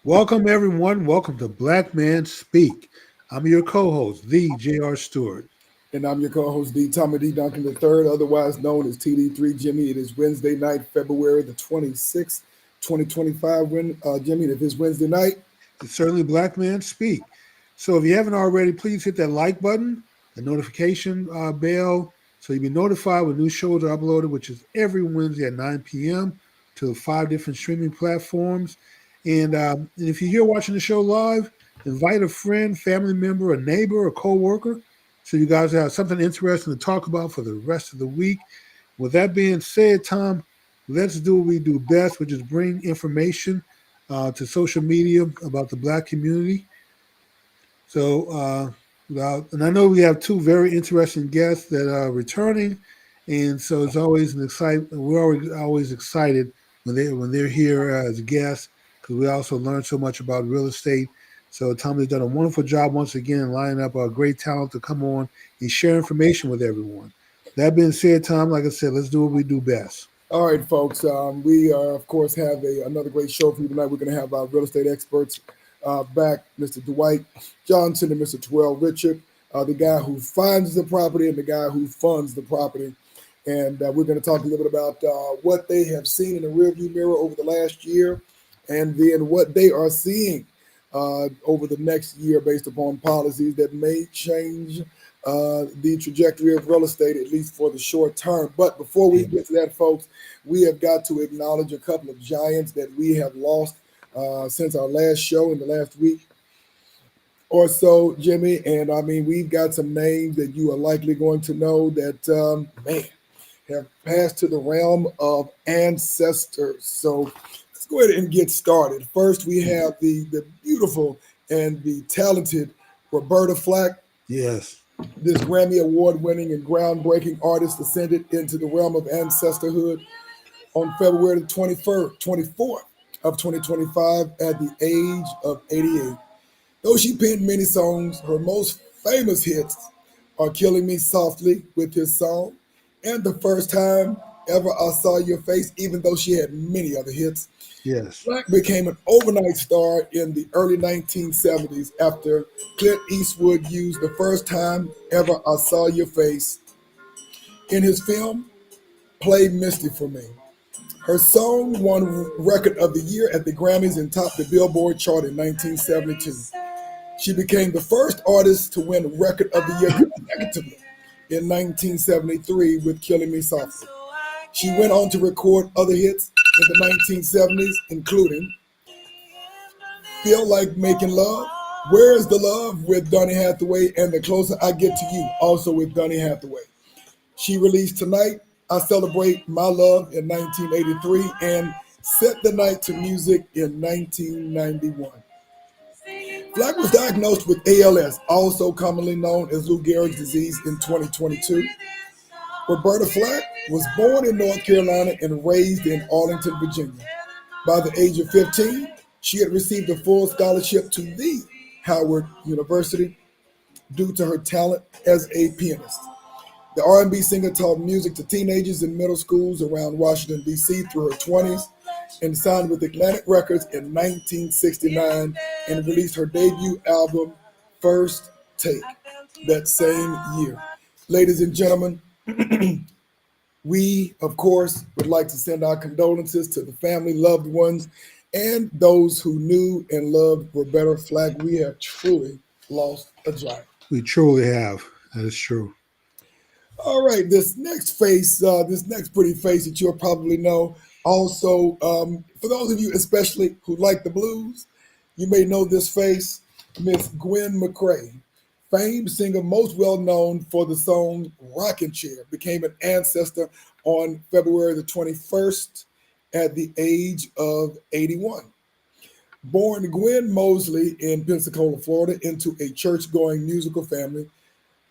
Welcome, everyone. Welcome to Black Man Speak. I'm your co host, the J.R. Stewart. And I'm your co-host D. Tommy D. Duncan III, otherwise known as TD3 Jimmy. It is Wednesday night, February the 26th, 2025. Jimmy, if it's Wednesday night, It's certainly Black Man Speak. So if you haven't already, please hit that like button, the notification bell, so you'll be notified when new shows are uploaded, which is every Wednesday at 9 p.m. to 5 different streaming platforms. And if you're here watching the show live, invite a friend, family member, a neighbor, a co-worker, so you guys have something interesting to talk about for the rest of the week. With that being said, Tom, let's do what we do best, which is bring information to social media about the Black community. So, and I know we have two very interesting guests that are returning, and so it's always an excitement. We're always excited when they're here as guests because we also learn so much about real estate. So Tommy's done a wonderful job once again in lining up a great talent to come on and share information with everyone. That being said, Tom, like I said, let's do what we do best. all right, folks. We of course, have another great show for you tonight. We're going to have our real estate experts back, Mr. Dwight Johnson and Mr. Terrell Richard, the guy who finds the property and the guy who funds the property. And we're going to talk a little bit about what they have seen in the rearview mirror over the last year, and then what they are seeing over the next year based upon policies that may change the trajectory of real estate, at least for the short term. But before we get to that, folks, we have got to acknowledge a couple of giants that we have lost since our last show in the last week or so, Jimmy. And I mean, we've got some names that you are likely going to know that, man, have passed to the realm of ancestors. So let's go ahead and get started. First, we have the beautiful and the talented Roberta Flack. Yes. This Grammy Award-winning and groundbreaking artist ascended into the realm of ancestorhood on February the 24th of 2025 at the age of 88. Though she penned many songs, her most famous hits are Killing Me Softly with his song and The First Time Ever I Saw Your Face, even though she had many other hits. Yes. Black became an overnight star in the early 1970s after Clint Eastwood used The First Time Ever I Saw Your Face in his film Play Misty for Me. Her song won Record of the Year at the Grammys and topped the Billboard chart in 1972. She became the first artist to win Record of the Year consecutively in 1973 with Killing Me Softly. She went on to record other hits in the 1970s, including Feel Like Making Love, Where's the Love with Donny Hathaway, and The Closer I Get to You, also with Donny Hathaway. She released Tonight, I Celebrate My Love in 1983 and Set the Night to Music in 1991. Flack was diagnosed with ALS, also commonly known as Lou Gehrig's disease, in 2022. Roberta Flack was born in North Carolina and raised in Arlington, Virginia. By the age of 15, she had received a full scholarship to the Howard University due to her talent as a pianist. The R&B singer taught music to teenagers in middle schools around Washington, D.C. through her 20s and signed with Atlantic Records in 1969 and released her debut album, First Take, that same year. Ladies and gentlemen, we, of course, would like to send our condolences to the family, loved ones, and those who knew and loved Roberta Flack. We have truly lost a giant. We truly have. That is true. All right, this next pretty face that you'll probably know. Also, for those of you especially who like the blues, you may know this face, Miss Gwen McCrae. Famed singer, most well known for the song Rockin' Chair, became an ancestor on February the 21st at the age of 81. Born Gwen Mosley in Pensacola, Florida, into a church-going musical family,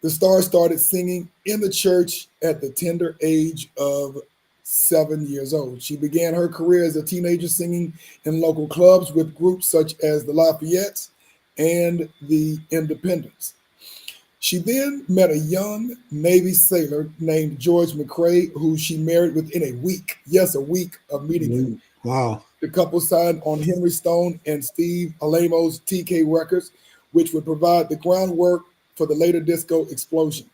the star started singing in the church at the tender age of 7 years old. She began her career as a teenager singing in local clubs with groups such as the Lafayettes and the Independents. She then met a young Navy sailor named George McCrae, who she married within a week. Yes, a week of meeting him. Wow. The couple signed on Henry Stone and Steve Alamo's TK Records, which would provide the groundwork for the later disco explosion.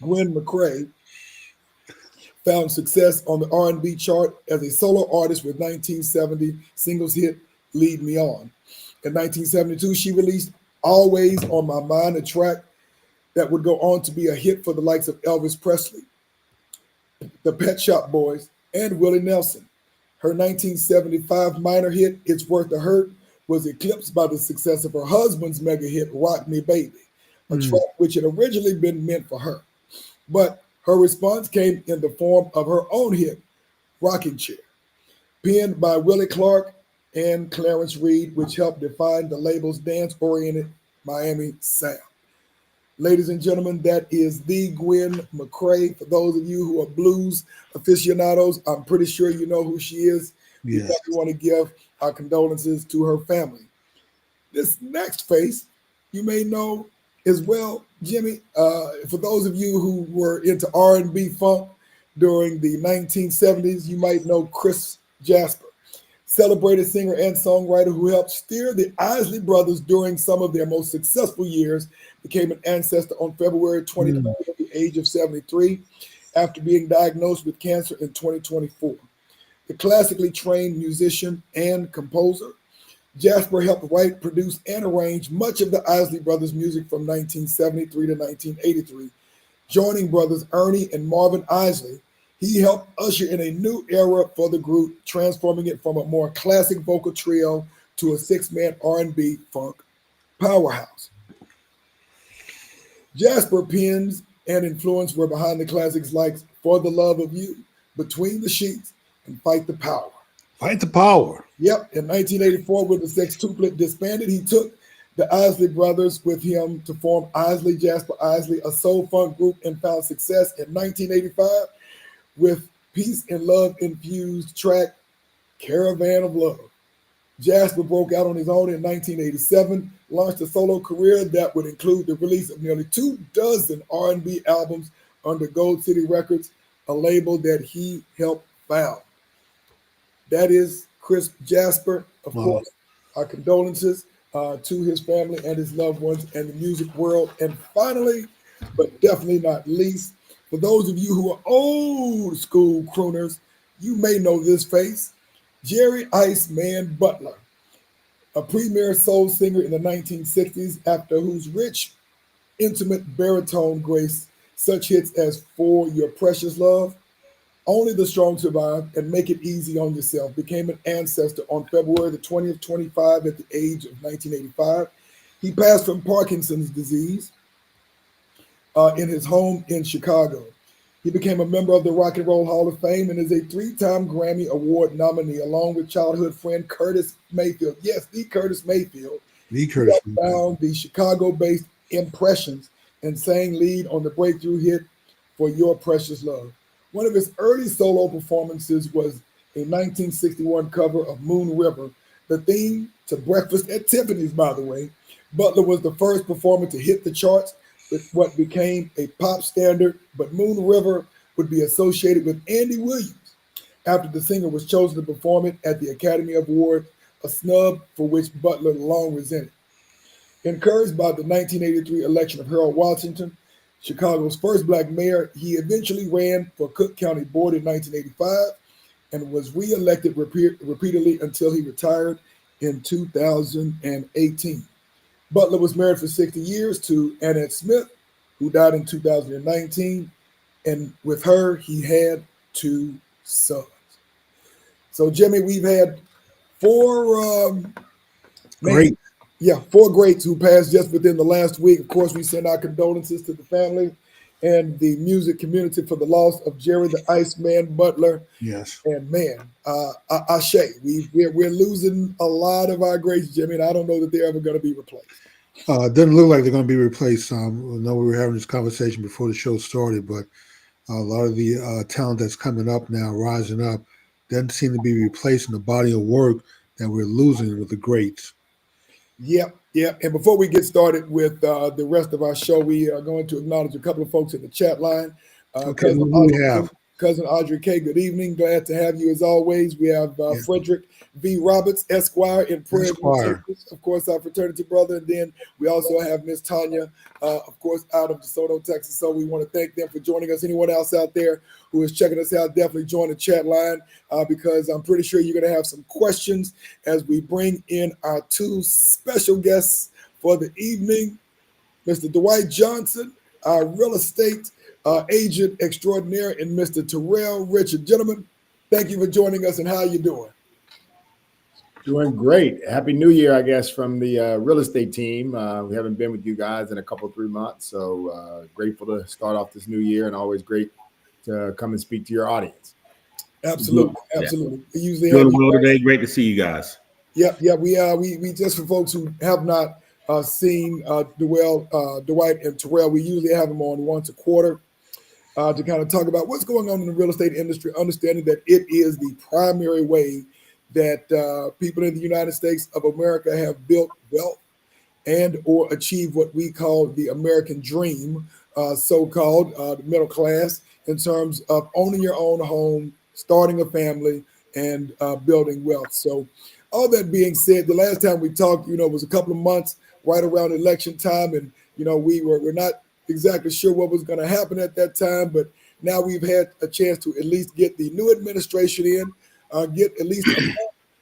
Gwen McCrae found success on the R&B chart as a solo artist with 1970 singles hit Lead Me On. In 1972, she released Always on My Mind, a track that would go on to be a hit for the likes of Elvis Presley, the Pet Shop Boys, and Willie Nelson. Her 1975 minor hit, It's Worth a Hurt, was eclipsed by the success of her husband's mega hit, Rock Me Baby, a track which had originally been meant for her. But her response came in the form of her own hit, Rocking Chair, penned by Willie Clark and Clarence Reed, which helped define the label's dance-oriented Miami sound. Ladies and gentlemen, that is the Gwen McCrae. For those of you who are blues aficionados, I'm pretty sure you know who she is. We Yes. probably want to give our condolences to her family. This next face, you may know as well, Jimmy. For those of you who were into R&B funk during the 1970s, you might know Chris Jasper, celebrated singer and songwriter who helped steer the Isley Brothers during some of their most successful years, became an ancestor on February 2020 at the age of 73 after being diagnosed with cancer in 2024. The classically trained musician and composer, Jasper helped write, produce, and arrange much of the Isley Brothers' music from 1973 to 1983. Joining brothers Ernie and Marvin Isley, he helped usher in a new era for the group, transforming it from a more classic vocal trio to a six-man R&B funk powerhouse. Jasper pens and influence were behind the classics like For the Love of You, Between the Sheets, and Fight the Power. Fight the Power. Yep, in 1984, when the sextuplet disbanded, he took the Isley Brothers with him to form Isley Jasper Isley, a soul funk group, and found success in 1985 with peace and love infused track Caravan of Love. Jasper broke out on his own in 1987, launched a solo career that would include the release of nearly 24 R&B albums under Gold City Records, a label that he helped found. That is Chris Jasper. Of course, our condolences to his family and his loved ones and the music world. And finally, but definitely not least, for those of you who are old school crooners, you may know this face, Jerry Iceman Butler, a premier soul singer in the 1960s, after whose rich, intimate baritone graced such hits as For Your Precious Love, Only the Strong Survive, and Make It Easy on Yourself, became an ancestor on February the 20th, 25 at the age of 1985. He passed from Parkinson's disease in his home in Chicago. He became a member of the Rock and Roll Hall of Fame and is a three-time Grammy Award nominee, along with childhood friend Curtis Mayfield. Yes, the Curtis Mayfield. The Curtis He found the Chicago-based Impressions and sang lead on the breakthrough hit For Your Precious Love. One of his early solo performances was a 1961 cover of Moon River, the theme to Breakfast at Tiffany's, by the way. Butler was the first performer to hit the charts with what became a pop standard, but Moon River would be associated with Andy Williams after the singer was chosen to perform it at the Academy Award, a snub for which Butler long resented. Encouraged by the 1983 election of Harold Washington, Chicago's first black mayor, he eventually ran for Cook County Board in 1985 and was reelected repeatedly until he retired in 2018. Butler was married for 60 years to Annette Smith, who died in 2019, and with her, he had 2 sons. So, Jimmy, we've had 4 Great. Yeah, 4 greats who passed just within the last week. Of course, we send our condolences to the family and the music community for the loss of Jerry the Iceman Butler. Yes. And man, Ashe, we're losing a lot of our greats, Jimmy, and I don't know that they're ever going to be replaced. It doesn't look like they're going to be replaced. I know we were having this conversation before the show started, but a lot of the talent that's coming up now, rising up, doesn't seem to be replacing the body of work that we're losing with the greats. Yep. And before we get started with the rest of our show, we are going to acknowledge a couple of folks in the chat line. Okay, who do we have? Cousin Audrey K. Good evening. Glad to have you as always. We have Frederick V. Roberts, Esquire, in Prairie View, Texas. Of course, our fraternity brother. And then we also have Miss Tanya, of course, out of DeSoto, Texas. So we want to thank them for joining us. Anyone else out there who is checking us out, definitely join the chat line because I'm pretty sure you're going to have some questions as we bring in our two special guests for the evening. Mr. Dwight Johnson, our real estate agent extraordinaire, and Mr. Terrell Richard. Gentlemen, thank you for joining us, and how are you doing? Doing great. Happy New Year, I guess, from the real estate team. We haven't been with you guys in a couple, 3 months, so grateful to start off this new year, and always great to come and speak to your audience. Absolutely, absolutely. We usually doing well today. Great to see you guys. Yep. We just, for folks who have not seen Dwight and Terrell, we usually have them on once a quarter to kind of talk about what's going on in the real estate industry, understanding that it is the primary way that people in the United States of America have built wealth and or achieved what we call the American dream, so-called the middle class, in terms of owning your own home, starting a family, and building wealth. So all that being said, the last time we talked, was a couple of months right around election time. And, we're not exactly sure what was going to happen at that time. But now we've had a chance to at least get the new administration in, get at least a month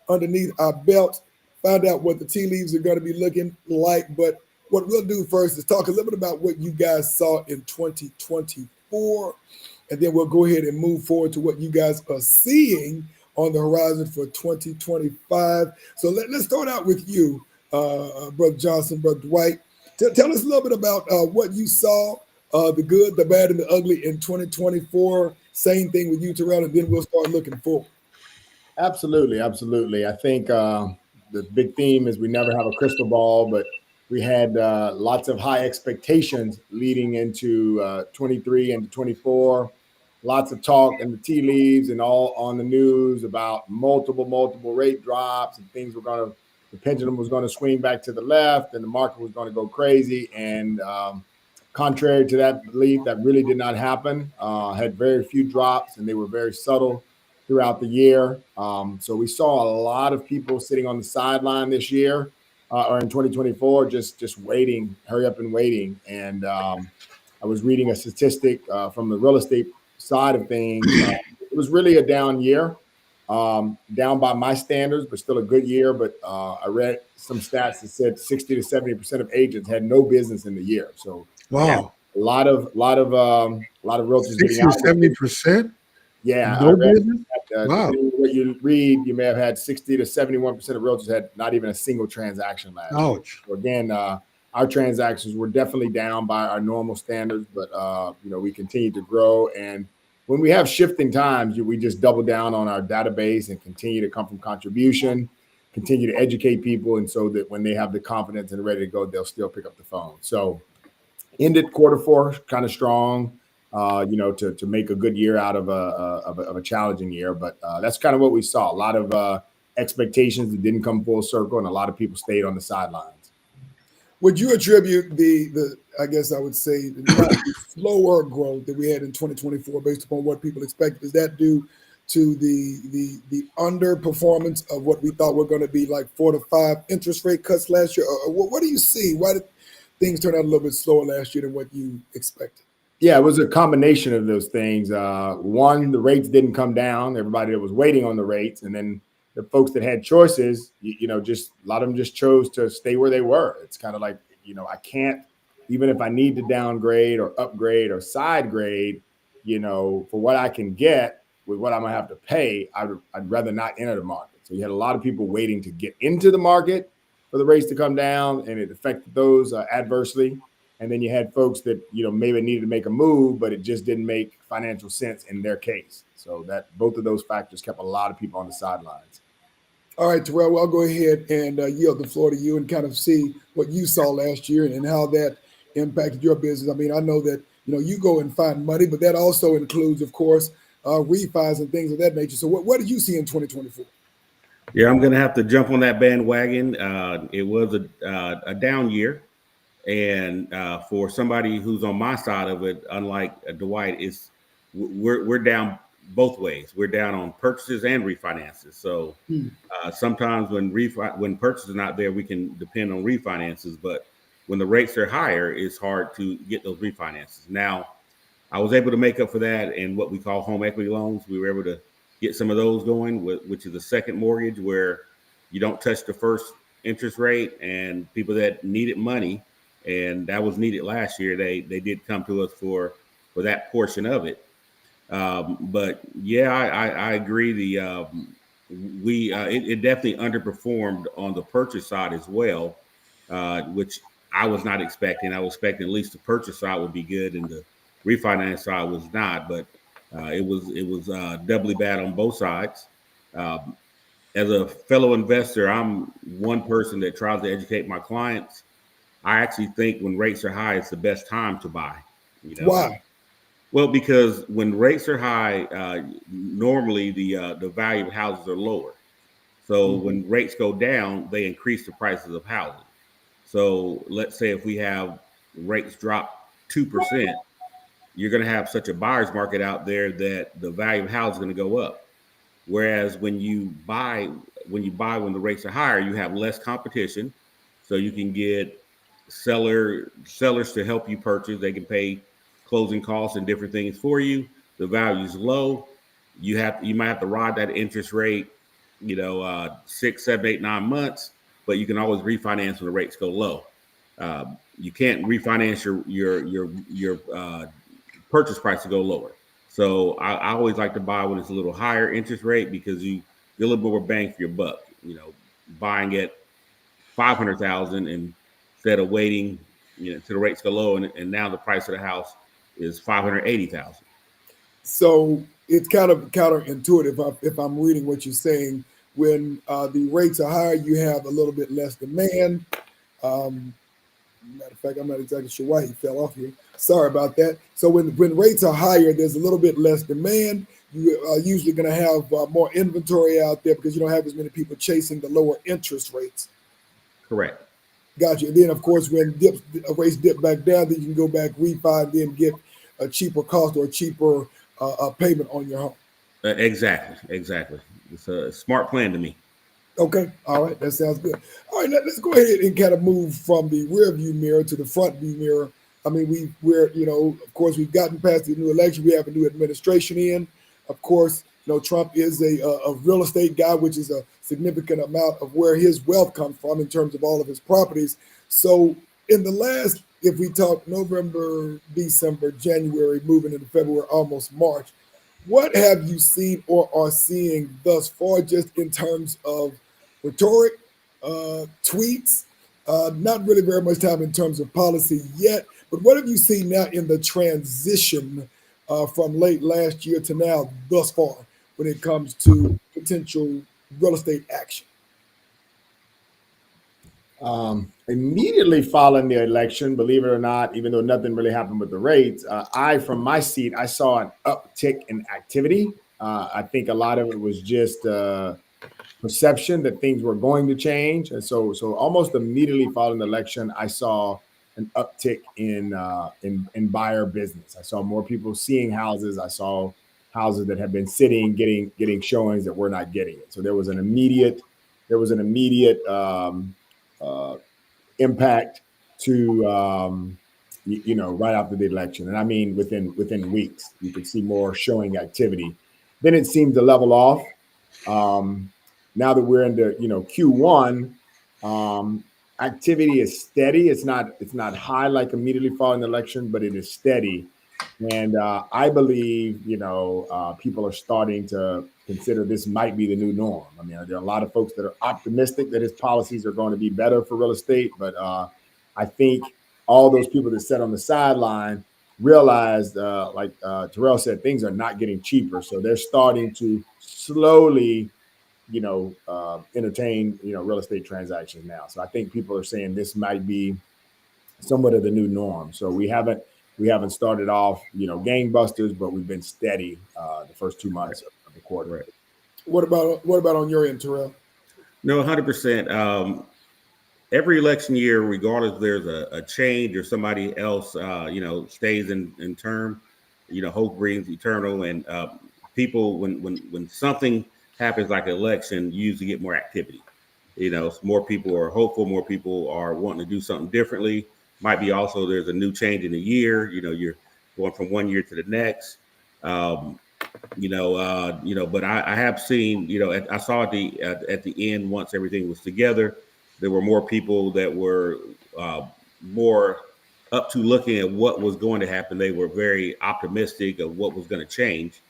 underneath our belt, find out what the tea leaves are going to be looking like. But what we'll do first is talk a little bit about what you guys saw in 2024. And then we'll go ahead and move forward to what you guys are seeing on the horizon for 2025. So let's start out with you, Brother Johnson, Brother Dwight. Tell us a little bit about what you saw, the good, the bad, and the ugly in 2024. Same thing with you, Terrell, and then we'll start looking forward. Absolutely. I think the big theme is we never have a crystal ball, but we had lots of high expectations leading into 23 and 24. Lots of talk in the tea leaves and all on the news about multiple rate drops, and the pendulum was going to swing back to the left and the market was going to go crazy. And contrary to that belief, that really did not happen. Had very few drops, and they were very subtle throughout the year. So we saw a lot of people sitting on the sideline this year or in 2024, just waiting, hurry up and waiting. And I was reading a statistic from the real estate side of things. It was really a down year, down by my standards, but still a good year. But I read some stats that said 60 to 70% of agents had no business in the year. So wow, a lot of realtors 60 getting out. 70%. Yeah, no business. Wow. Wow. What you read, you may have had 60 to 71% of realtors had not even a single transaction last year. Ouch. So again, our transactions were definitely down by our normal standards, but we continue to grow. And when we have shifting times, we just double down on our database and continue to come from contribution, continue to educate people, and so that when they have the confidence and ready to go, they'll still pick up the phone. So ended quarter four kind of strong, to make a good year out of a challenging year. But that's kind of what we saw. A lot of expectations that didn't come full circle, and a lot of people stayed on the sidelines. Would you attribute the I guess I would say the slower growth that we had in 2024 based upon what people expected? Is that due to the underperformance of what we thought were going to be like 4 to 5 interest rate cuts last year? Or what do you see? Why did things turn out a little bit slower last year than what you expected? Yeah, it was a combination of those things. One, the rates didn't come down. Everybody that was waiting on the rates, and then the folks that had choices, just a lot of them just chose to stay where they were. It's kind of like, I can't, even if I need to downgrade or upgrade or side grade, for what I can get with what I'm gonna have to pay, I'd rather not enter the market. So you had a lot of people waiting to get into the market for the rates to come down, and it affected those adversely. And then you had folks that, maybe needed to make a move, but it just didn't make financial sense in their case. So that both of those factors kept a lot of people on the sidelines. All right, Terrell, well, I'll go ahead and yield the floor to you and kind of see what you saw last year and how that impacted your business. I mean, I know that, you go and find money, but that also includes, of course, refis and things of that nature. So what did you see in 2024? Yeah, I'm going to have to jump on that bandwagon. It was a down year. And for somebody who's on my side of it, unlike Dwight, we're down both ways. We're down on purchases and refinances. So sometimes when purchases are not there, we can depend on refinances. But when the rates are higher, it's hard to get those refinances. Now, I was able to make up for that in what we call home equity loans. We were able to get some of those going, which is a second mortgage where you don't touch the first interest rate, and people that needed money, and that was needed last year, they did come to us for that portion of it. But yeah, I agree. It definitely underperformed on the purchase side as well, which I was not expecting. I was expecting at least the purchase side would be good and the refinance side was not. But it was doubly bad on both sides. Um, as a fellow investor, I'm one person that tries to educate my clients. I actually think when rates are high, it's the best time to buy. You know, Why? well, because when rates are high, normally the value of houses are lower. So when rates go down, they increase the prices of housing. So let's say if we have rates drop 2%, you're going to have such a buyer's market out there that the value of house is going to go up. Whereas when the rates are higher, you have less competition, so you can get sellers to help you purchase. They can pay closing costs and different things for you. The value is low. You might have to ride that interest rate, 6, 7, 8, 9 months, but you can always refinance when the rates go low. You can't refinance your purchase price to go lower. So I always like to buy when it's a little higher interest rate because you get a little more bang for your buck. Buying at 500,000 instead of waiting, till the rates go low, and now the price of the house is 580,000. So it's kind of counterintuitive if I'm reading what you're saying. When the rates are higher, you have a little bit less demand. Matter of fact, I'm not exactly sure why he fell off here. Sorry about that. So when rates are higher, there's a little bit less demand. You are usually going to have more inventory out there because you don't have as many people chasing the lower interest rates. Correct. Gotcha. And then, of course, when rates dip back down, then you can go back, refi, and then get a cheaper cost or a cheaper payment on your home. Exactly. It's a smart plan to me. Okay. All right. That sounds good. All right. Let's go ahead and kind of move from the rear view mirror to the front view mirror. I mean, we're, of course, we've gotten past the new election. We have a new administration in. Of course, Trump is a real estate guy, which is a significant amount of where his wealth comes from in terms of all of his properties. So in the last, if we talk November, December, January, moving into February, almost March, what have you seen or are seeing thus far, just in terms of rhetoric, tweets, not really very much time in terms of policy yet, but what have you seen now in the transition from late last year to now thus far when it comes to potential real estate action? Immediately following the election, believe it or not, even though nothing really happened with the rates, from my seat, I saw an uptick in activity. I think a lot of it was just perception that things were going to change. And so almost immediately following the election, I saw an uptick in buyer business. I saw more people seeing houses. I saw houses that had been sitting, getting showings that were not getting it. So there was an immediate impact to right after the election. And I mean within weeks, you could see more showing activity. Then it seemed to level off. Now that we're into Q1, activity is steady. It's not high like immediately following the election, but it is steady. And I believe people are starting to consider this might be the new norm. I mean, there are a lot of folks that are optimistic that his policies are going to be better for real estate, but I think all those people that sat on the sideline realized, like Terrell said, things are not getting cheaper, so they're starting to slowly entertain real estate transactions now. So I think people are saying this might be somewhat of the new norm. So we haven't started off gangbusters, but we've been steady the first 2 months of the quarter. Right. What about on your end, Terrell? No, 100%. Every election year, regardless if there's a change or somebody else stays in term, hope brings eternal, and people, when something happens like an election, you usually get more activity. More people are hopeful, more people are wanting to do something differently. Might be also there's a new change in the year. You're going from one year to the next. Um, but I have seen, I saw at the end, once everything was together, there were more people that were more up to looking at what was going to happen. They were very optimistic of what was going to change.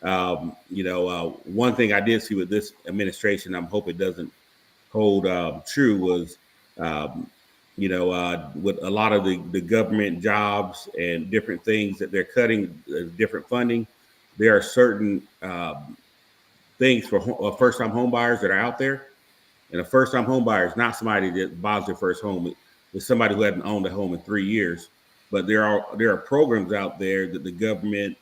One thing I did see with this administration, I'm hoping it doesn't hold true, was with a lot of the government jobs and different things that they're cutting, different funding, there are certain things for first-time home buyers that are out there. And a first-time home buyer is not somebody that buys their first home. It's somebody who hasn't owned a home in 3 years. But there are programs out there that the government,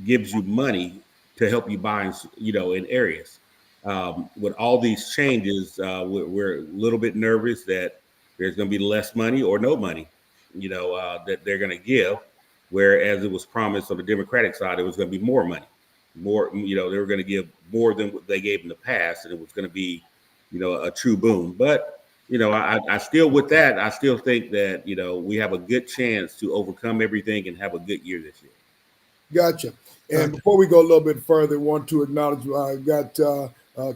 gives you money to help you buy, in areas. With all these changes, we're a little bit nervous that there's going to be less money or no money, that they're going to give. Whereas it was promised on the Democratic side, it was going to be more money, more, they were going to give more than what they gave in the past, and it was going to be, a true boom. But, I still, with that, I still think that, we have a good chance to overcome everything and have a good year this year. Gotcha. And before we go a little bit further, I want to acknowledge I've got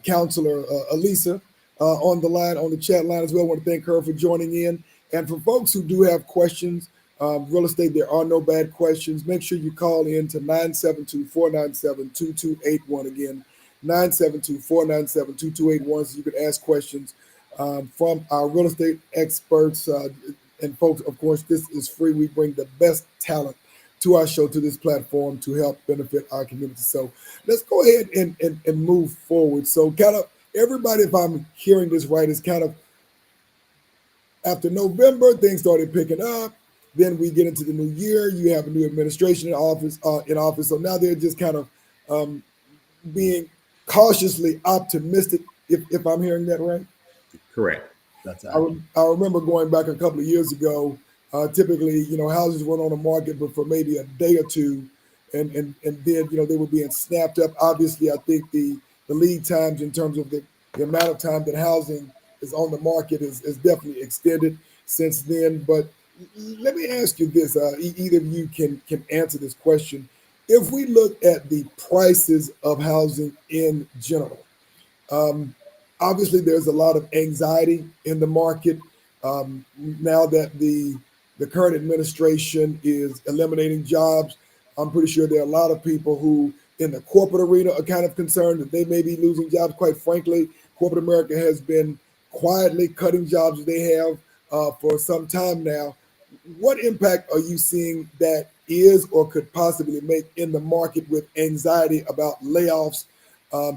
Counselor Elisa on the chat line as well. I want to thank her for joining in. And for folks who do have questions, real estate, there are no bad questions. Make sure you call in to 972-497-2281. Again, 972-497-2281, so you can ask questions from our real estate experts. And folks, of course, this is free. We bring the best talent to our show, to this platform, to help benefit our community. So let's go ahead and move forward. So kind of everybody, if I'm hearing this right, is kind of after November, things started picking up. Then we get into the new year. You have a new administration in office. So now they're just kind of being cautiously optimistic, if I'm hearing that right. Correct. That's I remember going back a couple of years ago. Typically, houses went on the market, but for maybe a day or two, and then they were being snapped up. Obviously, I think the lead times in terms of the amount of time that housing is on the market is definitely extended since then. But let me ask you this: either of you can answer this question. If we look at the prices of housing in general, obviously there's a lot of anxiety in the market now that the current administration is eliminating jobs. I'm pretty sure there are a lot of people who in the corporate arena are kind of concerned that they may be losing jobs. Quite frankly, corporate America has been quietly cutting jobs they have for some time now. What impact are you seeing that is or could possibly make in the market with anxiety about layoffs,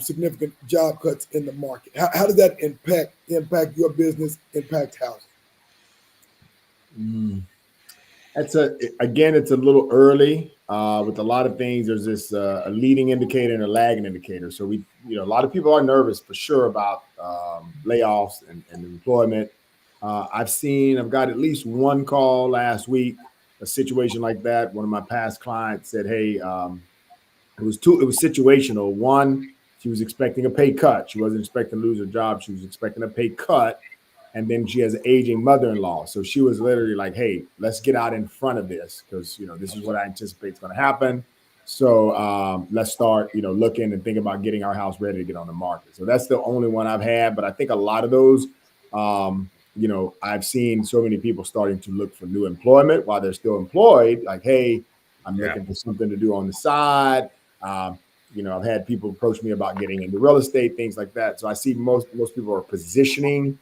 significant job cuts in the market? How does that impact your business, impact housing? It's a little early with a lot of things. There's this a leading indicator and a lagging indicator. So a lot of people are nervous for sure about layoffs and employment. I've got at least one call last week, a situation like that. One of my past clients said, "Hey, it was situational. One, she was expecting a pay cut. She wasn't expecting to lose her job. She was expecting a pay cut." And then she has an aging mother-in-law. So she was literally like, "Hey, let's get out in front of this because, this is what I anticipate is going to happen. So let's start, looking and think about getting our house ready to get on the market." So that's the only one I've had. But I think a lot of those, I've seen so many people starting to look for new employment while they're still employed. Like, "Hey, I'm looking for something to do on the side." I've had people approach me about getting into real estate, things like that. So I see most people are positioning,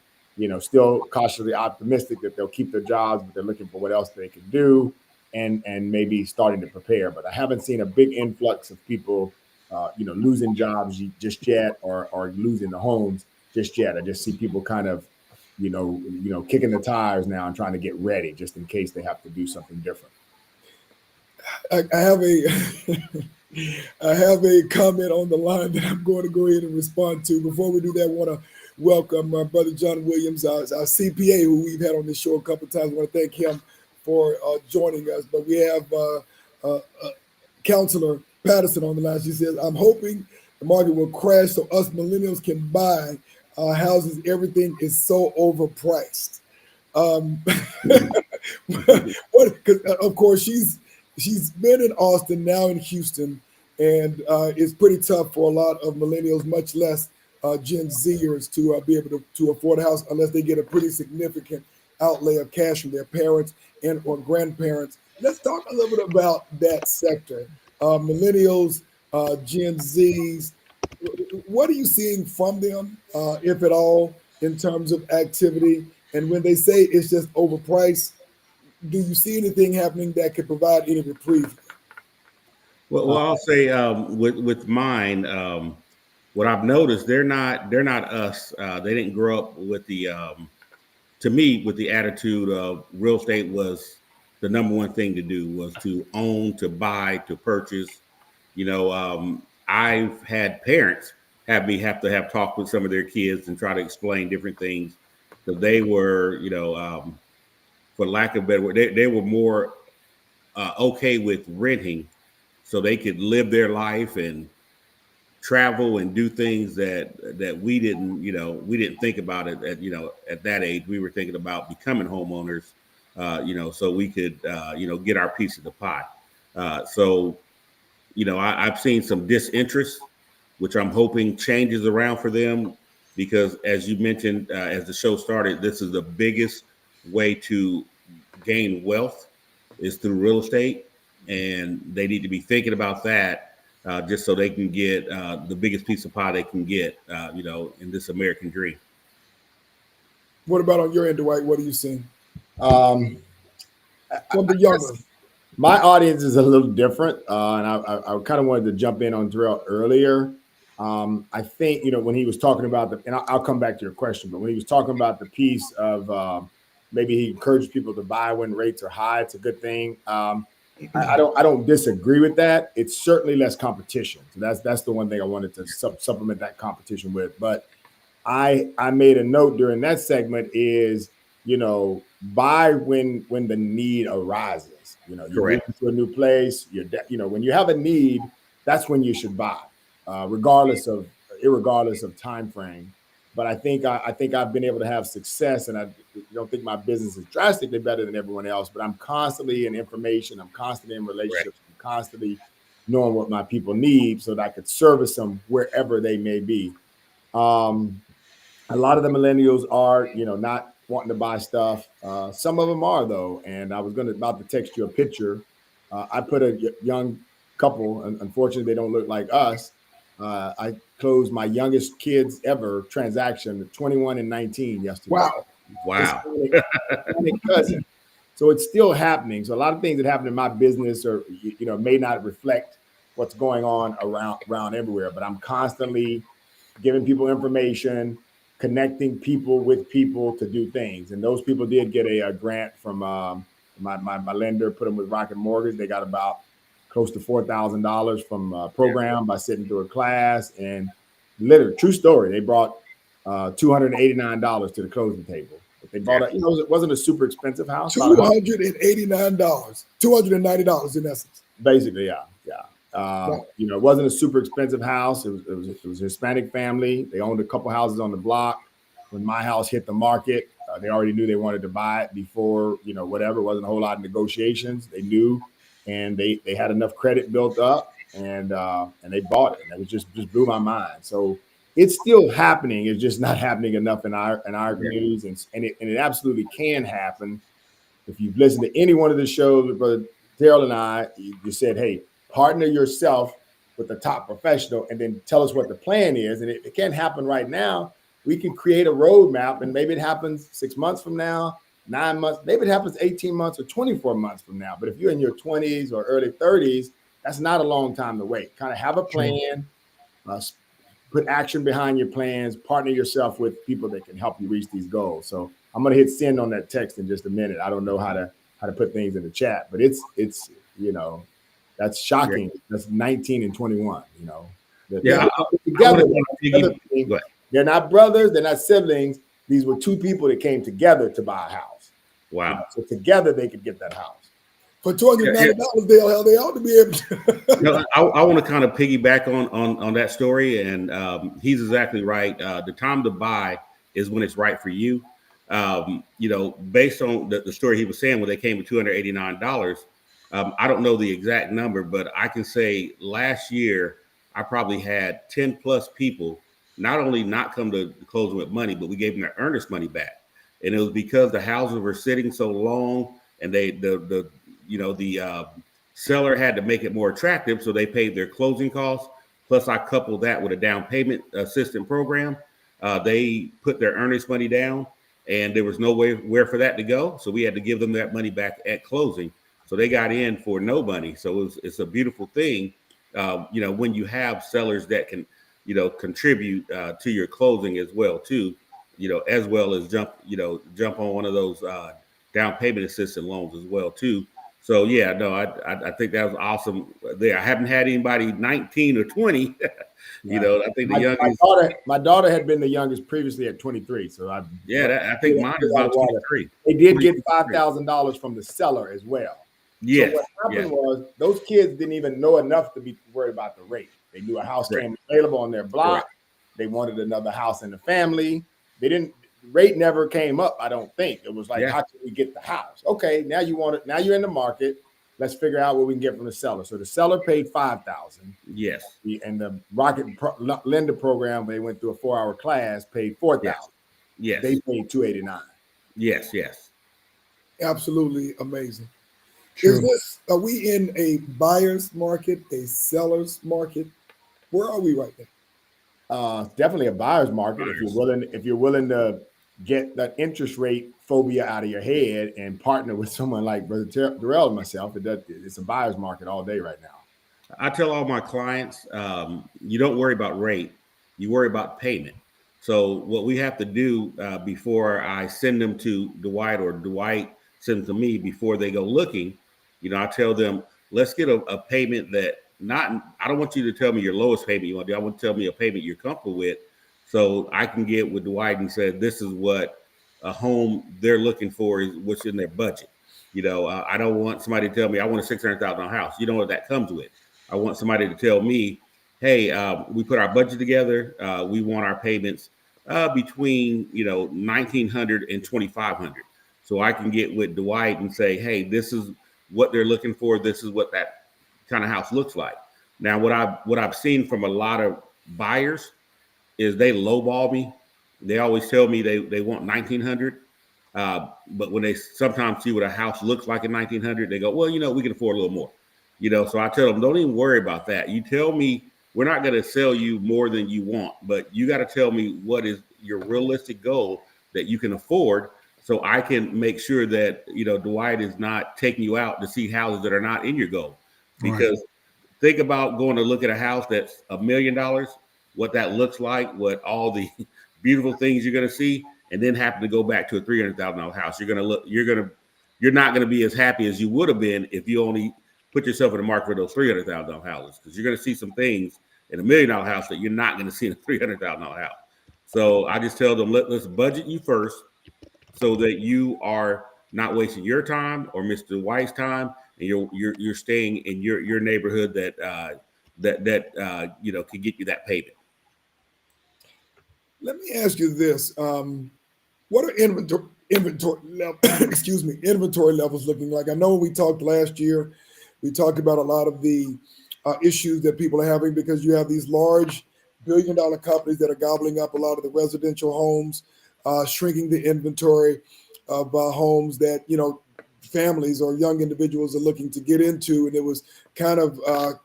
still cautiously optimistic that they'll keep their jobs, but they're looking for what else they can do and maybe starting to prepare. But I haven't seen a big influx of people, losing jobs just yet or losing the homes just yet. I just see people kind of, kicking the tires now and trying to get ready just in case they have to do something different. I have a comment on the line that I'm going to go ahead and respond to. Before we do that, I want to welcome my brother John Williams, our CPA, who we've had on the show a couple of times. I want to thank him for joining us. But we have Counselor Patterson on the line. She says, I'm hoping the market will crash so us millennials can buy houses. Everything is so overpriced. Because of course she's been in Austin, now in Houston, and it's pretty tough for a lot of millennials, much less Gen Zers, to be able to afford a house unless they get a pretty significant outlay of cash from their parents and or grandparents. Let's talk a little bit about that sector. Millennials, Gen Zs, what are you seeing from them, if at all, in terms of activity? And when they say it's just overpriced, do you see anything happening that could provide any reprieve? Well, I'll say with mine, what I've noticed, they're not us. They didn't grow up with the to me with the attitude of real estate was the number one thing to do, was to own, to buy, to purchase. I've had parents have me have to have talk with some of their kids and try to explain different things, because they were, for lack of better word, they were more okay with renting so they could live their life and travel and do things that we didn't, we didn't think about it at that age. We were thinking about becoming homeowners, so we could, get our piece of the pie. I've seen some disinterest, which I'm hoping changes around for them, because as you mentioned, as the show started, this is the biggest way to gain wealth is through real estate, and they need to be thinking about that, just so they can get the biggest piece of pie they can get, in this American dream. What about on your end, Dwight? What are you seeing Um, from the younger? My audience is a little different, and I kind of wanted to jump in on Terrell earlier. I think, when he was talking about and I'll come back to your question, but when he was talking about the piece of maybe he encourages people to buy when rates are high, it's a good thing. I don't disagree with that. It's certainly less competition. So that's the one thing I wanted to supplement that competition with. But I made a note during that segment is, buy when the need arises. You're moving to a new place. When you have a need, that's when you should buy, irregardless of time frame. But I think I've been able to have success, and I don't think my business is drastically better than everyone else. But I'm constantly in information. I'm constantly in relationships. I'm constantly knowing what my people need, so that I could service them wherever they may be. A lot of the millennials are, not wanting to buy stuff. Some of them are, though. And I was about to text you a picture. I put a young couple, and unfortunately, they don't look like us. I closed my youngest kids ever transaction at 21 and 19 yesterday. Wow. Cousin. So it's still happening. So a lot of things that happen in my business are, may not reflect what's going on around everywhere. But I'm constantly giving people information, connecting people with people to do things. And those people did get a grant from my lender, put them with Rocket Mortgage. They got about close to $4,000 from a program by sitting through a class. And literally, true story, they brought $289 to the closing table. But they bought it wasn't a super expensive house. $289, $290 in essence. Basically, yeah. It wasn't a super expensive house. It was a Hispanic family. They owned a couple houses on the block. When my house hit the market, they already knew they wanted to buy it before, whatever. It wasn't a whole lot of negotiations. They knew, and they had enough credit built up, and they bought it. And it just blew my mind. So it's still happening. It's just not happening enough in our communities, and it absolutely can happen. If you've listened to any one of the shows with Brother Terrell and I, you said, hey, partner yourself with the top professional and then tell us what the plan is. And it can't happen right now. We can create a roadmap, and maybe it happens 6 months from now, 9 months, maybe it happens 18 months or 24 months from now. But if you're in your 20s or early 30s, that's not a long time to wait. Kind of have a plan, put action behind your plans, partner yourself with people that can help you reach these goals. So I'm going to hit send on that text in just a minute. I don't know how to put things in the chat, but it's that's shocking. That's 19 and 21, together. They're not brothers. They're not siblings. These were two people that came together to buy a house. Wow. So together they could get that house. For $290, they ought to be able to. No, I want to kind of piggyback on that story, and he's exactly right. The time to buy is when it's right for you. Based on the story he was saying, when they came to $289, I don't know the exact number, but I can say last year I probably had 10 plus people not only not come to the closing with money, but we gave them their earnest money back, and it was because the houses were sitting so long, and the seller had to make it more attractive, so they paid their closing costs. Plus, I coupled that with a down payment assistance program. They put their earnest money down, and there was no where for that to go. So we had to give them that money back at closing. So they got in for no money. So it's a beautiful thing, when you have sellers that can, contribute to your closing as well too, as well as jump on one of those down payment assistance loans as well too. So yeah, no, I think that was awesome there. I haven't had anybody 19 or 20. I think the youngest. My daughter had been the youngest previously at 23. So I think mine is about 23. They did get $5,000 from the seller as well. Yes. So what happened was those kids didn't even know enough to be worried about the rate. They knew a house came available on their block. They wanted another house in the family. The rate never came up, I don't think. It was like, how can we get the house? Okay, now you want it. Now you're in the market. Let's figure out what we can get from the seller. So the seller paid $5,000. Yes. And the Rocket Lender program, they went through a 4-hour class, paid $4,000. Yes. They paid $289. Yes. Absolutely amazing. True. Are we in a buyer's market, a seller's market? Where are we right now? Definitely a buyer's market. If you're willing to get that interest rate phobia out of your head and partner with someone like Brother Darrell and myself, it's a buyer's market all day right now. I tell all my clients, you don't worry about rate, you worry about payment. So what we have to do before I send them to Dwight or Dwight sends them to me before they go looking, I tell them, let's get a payment that I don't want you to tell me your lowest payment you want to do. I want to tell me a payment you're comfortable with, so I can get with Dwight and say, this is what a home they're looking for is what's in their budget. I don't want somebody to tell me I want a $600,000 house. You know what that comes with. I want somebody to tell me, hey, we put our budget together. We want our payments between $1,900 and $2,500. So I can get with Dwight and say, hey, this is what they're looking for. This is what that kind of house looks like. Now, what I've seen from a lot of buyers is they lowball me. They always tell me they want $1,900, but when they sometimes see what a house looks like in $1,900, they go, well, we can afford a little more. So I tell them, don't even worry about that. You tell me, we're not going to sell you more than you want, but you got to tell me what is your realistic goal that you can afford, so I can make sure that Dwight is not taking you out to see houses that are not in your goal. Because think about going to look at a house that's $1 million, what that looks like, what all the beautiful things you're going to see, and then happen to go back to a $300,000 house. You're not going to be as happy as you would have been if you only put yourself in the market for those $300,000 houses, because you're going to see some things in $1 million house that you're not going to see in a $300,000 house. So I just tell them, let's budget you first, so that you are not wasting your time or Mr. White's time, and you're staying in your neighborhood that can get you that payment. Let me ask you this: what are inventory levels looking like? I know when we talked last year, we talked about a lot of the issues that people are having because you have these large billion-dollar companies that are gobbling up a lot of the residential homes, shrinking the inventory of homes that families or young individuals are looking to get into, and it was kind of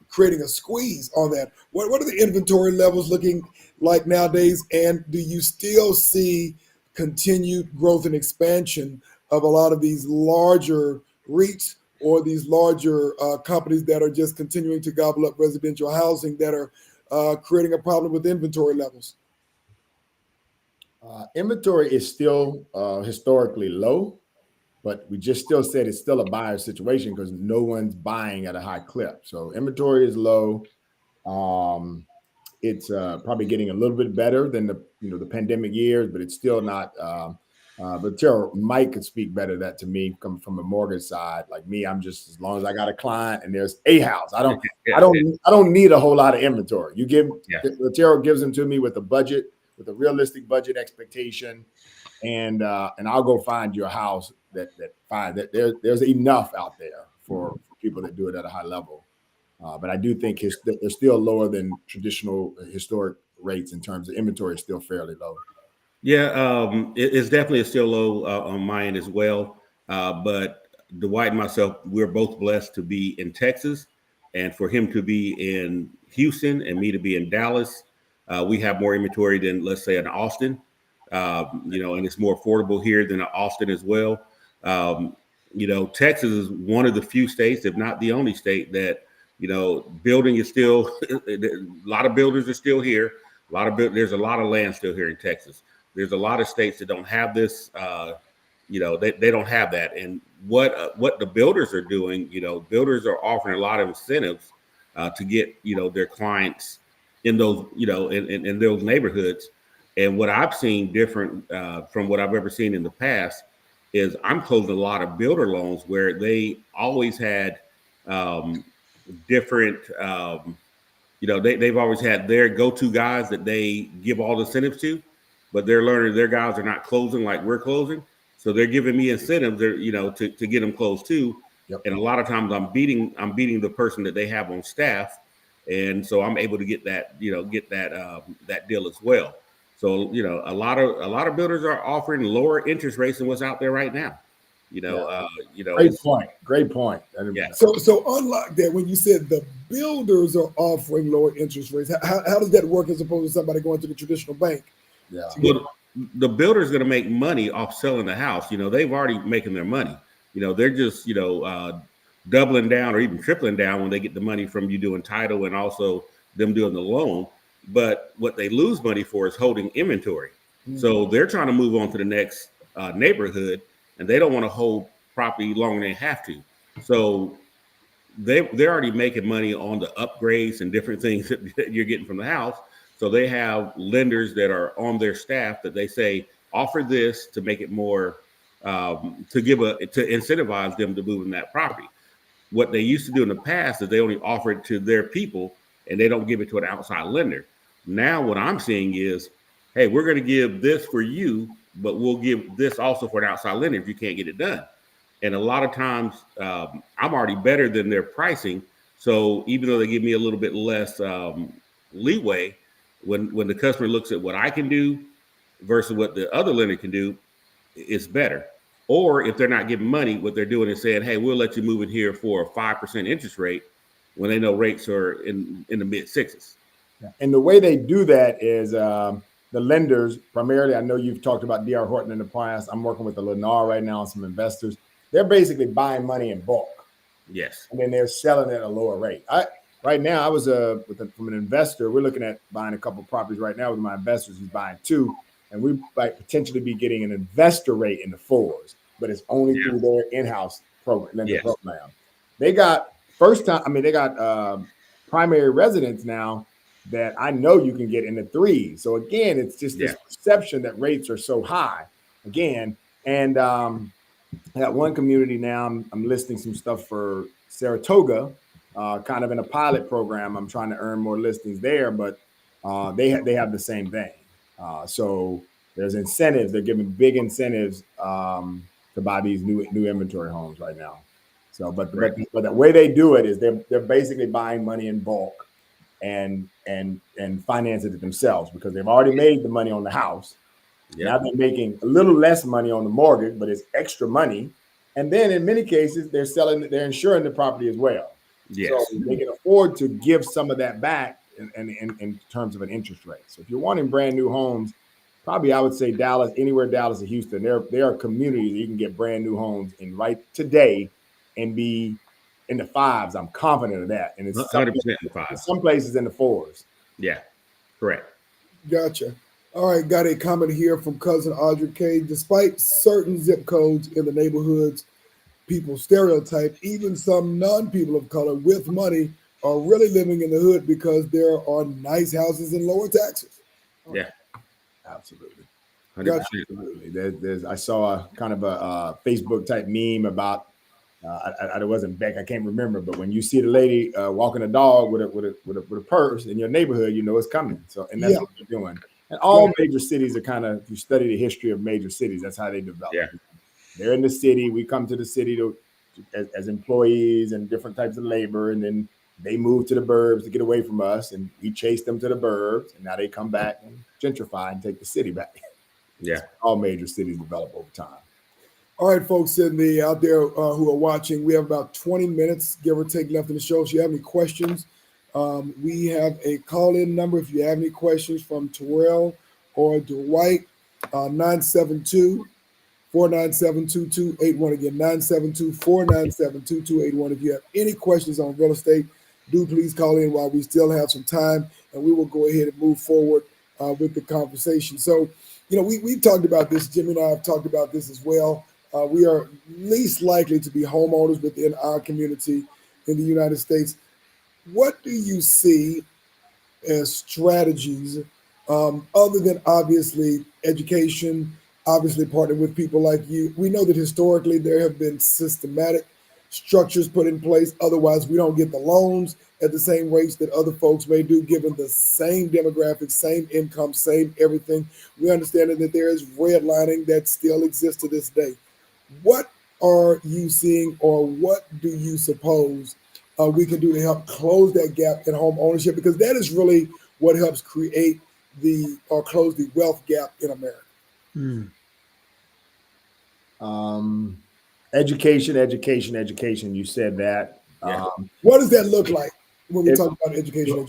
creating a squeeze on that. What are the inventory levels looking like nowadays, and do you still see continued growth and expansion of a lot of these larger REITs or these larger companies that are just continuing to gobble up residential housing that are creating a problem with inventory levels? Inventory is still historically low, but we just still said it's still a buyer situation because no one's buying at a high clip. So inventory is low. It's probably getting a little bit better than the pandemic years, but it's still not But Terrell, Mike could speak better that to me coming from a mortgage side. Like me, I'm just as long as I got a client and there's a house. I don't need a whole lot of inventory. You give Terrell gives them to me with a budget, with a realistic budget expectation, and I'll go find you a house that there's enough out there for people that do it at a high level. But I do think they're still lower than traditional historic rates in terms of inventory is still fairly low. Yeah, it's definitely still low on my end as well. But Dwight and myself, we're both blessed to be in Texas, and for him to be in Houston and me to be in Dallas, we have more inventory than, let's say, in Austin. And it's more affordable here than Austin as well. Texas is one of the few states, if not the only state, that building is still. A lot of builders are still here. There's a lot of land still here in Texas. There's a lot of states that don't have this. They don't have that. And what the builders are doing, builders are offering a lot of incentives to get their clients in those in those neighborhoods. And what I've seen different from what I've ever seen in the past is I'm closing a lot of builder loans where they always had different. They've always had their go-to guys that they give all the incentives to, but they're learning their guys are not closing like we're closing. So they're giving me incentives, to get them closed too. Yep. And a lot of times I'm beating the person that they have on staff, and so I'm able to get that that deal as well. So a lot of builders are offering lower interest rates than what's out there right now. Great point. Yeah. So unlike that, when you said the builders are offering lower interest rates, how does that work as opposed to somebody going to the traditional bank? Yeah. Well, the builder is going to make money off selling the house. They've already making their money. They're just doubling down or even tripling down when they get the money from you doing title and also them doing the loan. But what they lose money for is holding inventory. Mm-hmm. So they're trying to move on to the next neighborhood, and they don't want to hold property longer than they have to. So they're already making money on the upgrades and different things that you're getting from the house. So they have lenders that are on their staff that they say, offer this to make it more, to incentivize them to move in that property. What they used to do in the past is they only offer it to their people and they don't give it to an outside lender. Now what I'm seeing is, hey, we're going to give this for you, but we'll give this also for an outside lender if you can't get it done. And a lot of times I'm already better than their pricing. So even though they give me a little bit less leeway, when the customer looks at what I can do versus what the other lender can do, it's better. Or if they're not giving money, what they're doing is saying, hey, we'll let you move in here for a 5% interest rate when they know rates are in the mid sixes. Yeah. And the way they do that is the lenders, primarily, I know you've talked about D.R. Horton in the past. I'm working with the Lennar right now and some investors. They're basically buying money in bulk. Yes. And then they're selling at a lower rate. Right now, I was from an investor. We're looking at buying a couple of properties right now with my investors. He's buying two, and we might potentially be getting an investor rate in the 4s, but it's only through their in-house program. They got primary residents now that I know you can get in the 3s. So again, it's just this perception that rates are so high again. And I got one community now. I'm listing some stuff for Saratoga. Kind of in a pilot program. I'm trying to earn more listings there, but they have the same thing. So there's incentives. They're giving big incentives to buy these new inventory homes right now. So, but the way they do it is they're basically buying money in bulk and financing it themselves because they've already made the money on the house. Now they're making a little less money on the mortgage, but it's extra money. And then in many cases, they're insuring the property as well. Yes. So they can afford to give some of that back in terms of an interest rate. So if you're wanting brand new homes, probably I would say Dallas, anywhere Dallas or Houston, there are communities that you can get brand new homes in right today and be in the 5s. I'm confident of that. And it's 100% in the 5s. Some places in the 4s. Yeah, correct. Gotcha. All right, got a comment here from cousin Audrey K. Despite certain zip codes in the neighborhoods, people stereotype, even some non-people of color with money are really living in the hood because there are nice houses and lower taxes. Yeah, absolutely. Gotcha. Absolutely. I saw a kind of a Facebook type meme about. It wasn't Beck. I can't remember, but when you see the lady walking a dog with a purse in your neighborhood, you know it's coming. So, and that's Yeah. what they're doing. And all major cities are kind of. If you study the history of major cities, that's how they develop. Yeah. They're in the city. We come to the city as employees and different types of labor, and then they move to the burbs to get away from us, and we chase them to the burbs, and now they come back and gentrify and take the city back. Yeah. All major cities develop over time. All right, folks out there who are watching, we have about 20 minutes, give or take, left in the show. If you have any questions, we have a call-in number. If you have any questions from Terrell or Dwight, 972-497-2281. Again, 972-497-2281. If you have any questions on real estate, do please call in while we still have some time, and we will go ahead and move forward with the conversation. So, we've talked about this. Jimmy and I have talked about this as well. We are least likely to be homeowners within our community in the United States. What do you see as strategies other than obviously education, obviously partnering with people like you? We know that historically there have been systematic structures put in place. Otherwise, we don't get the loans at the same rates that other folks may do, given the same demographics, same income, same everything. We understand that there is redlining that still exists to this day. What are you seeing, or what do you suppose we can do to help close that gap in home ownership? Because that is really what helps create close the wealth gap in America. Education. You said that. Yeah. What does that look like when we talk about education?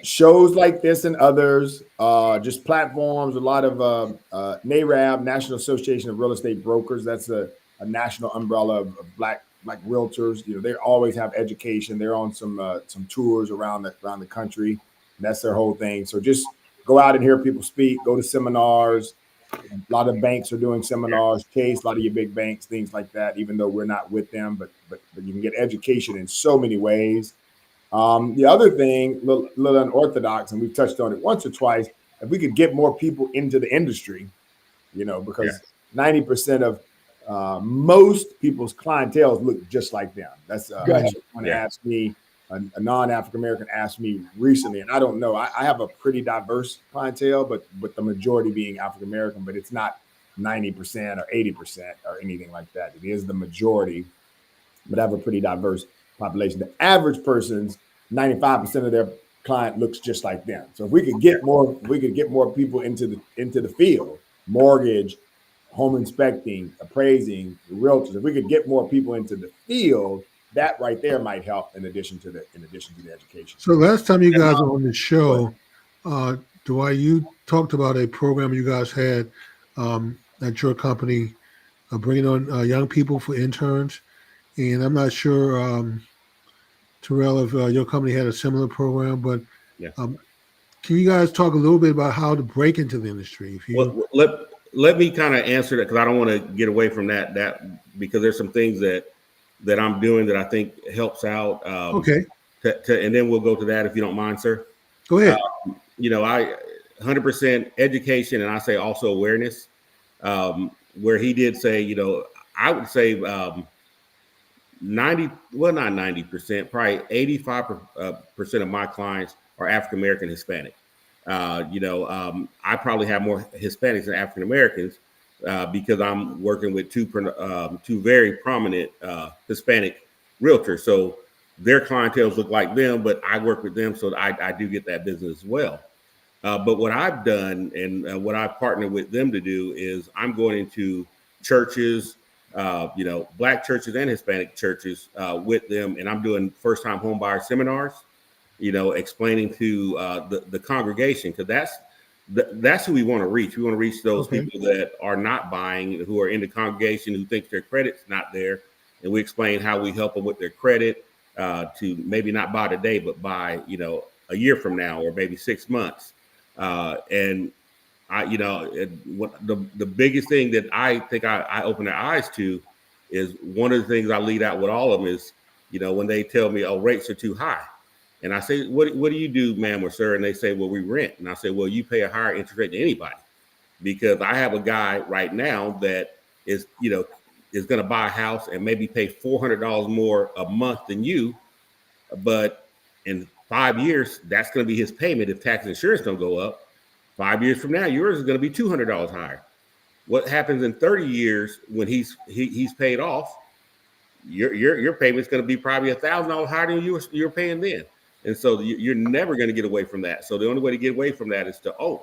Shows like this and others, just platforms, a lot of NARAB, National Association of Real Estate Brokers. That's a national umbrella of black realtors. They always have education. They're on some tours around the country. That's their whole thing. So just go out and hear people speak, go to seminars. A lot of banks are doing seminars, Chase, a lot of your big banks, things like that, even though we're not with them, but you can get education in so many ways. The other thing, little unorthodox, and we've touched on it once or twice, if we could get more people into the industry, because 90% of most people's clientele look just like them. That's someone asked me, a non-African American asked me recently, and I don't know. I have a pretty diverse clientele, but the majority being African American, but it's not 90% or 80% or anything like that. It is the majority, but I have a pretty diverse population. The average person's 95% of their client looks just like them. So if we could get more people into the field, mortgage, home inspecting, appraising, realtors. If we could get more people into the field, that right there might help in addition to the education. So last time you guys were on the show, Dwight, you talked about a program you guys had at your company, bringing on young people for interns. And I'm not sure, Terrell, if your company had a similar program, but can you guys talk a little bit about how to break into the industry? Let me kind of answer that, because I don't want to get away from that because there's some things that I'm doing that I think helps out. Okay. And then we'll go to that if you don't mind, sir. Go ahead. I 100% education, and I say also awareness. Where he did say, I would say 90, well, not 90%, probably 85% of my clients are African American, Hispanic. I probably have more Hispanics than African Americans because I'm working with two very prominent Hispanic realtors. So their clientele look like them, but I work with them, so I do get that business as well. But what I've done and what I've partnered with them to do is I'm going into churches, Black churches and Hispanic churches with them, and I'm doing first-time home buyer seminars. Explaining to the congregation, because that's who we want to reach. We want to reach those people that are not buying, who are in the congregation, who think their credit's not there, and we explain how we help them with their credit to maybe not buy today, but buy a year from now or maybe 6 months. And the biggest thing that I think I open their eyes to is one of the things I lead out with all of them is when they tell me, oh, rates are too high. And I say, what do you do, ma'am or sir? And they say, well, we rent. And I say, well, you pay a higher interest rate than anybody. because I have a guy right now that is, is going to buy a house and maybe pay $400 more a month than you, but in 5 years, that's going to be his payment if tax and insurance don't go up. 5 years from now, yours is going to be $200 higher. What happens in 30 years when he's paid off? Your payment's going to be probably $1,000 higher than you're paying then, and so you're never going to get away from that. So the only way to get away from that is to own.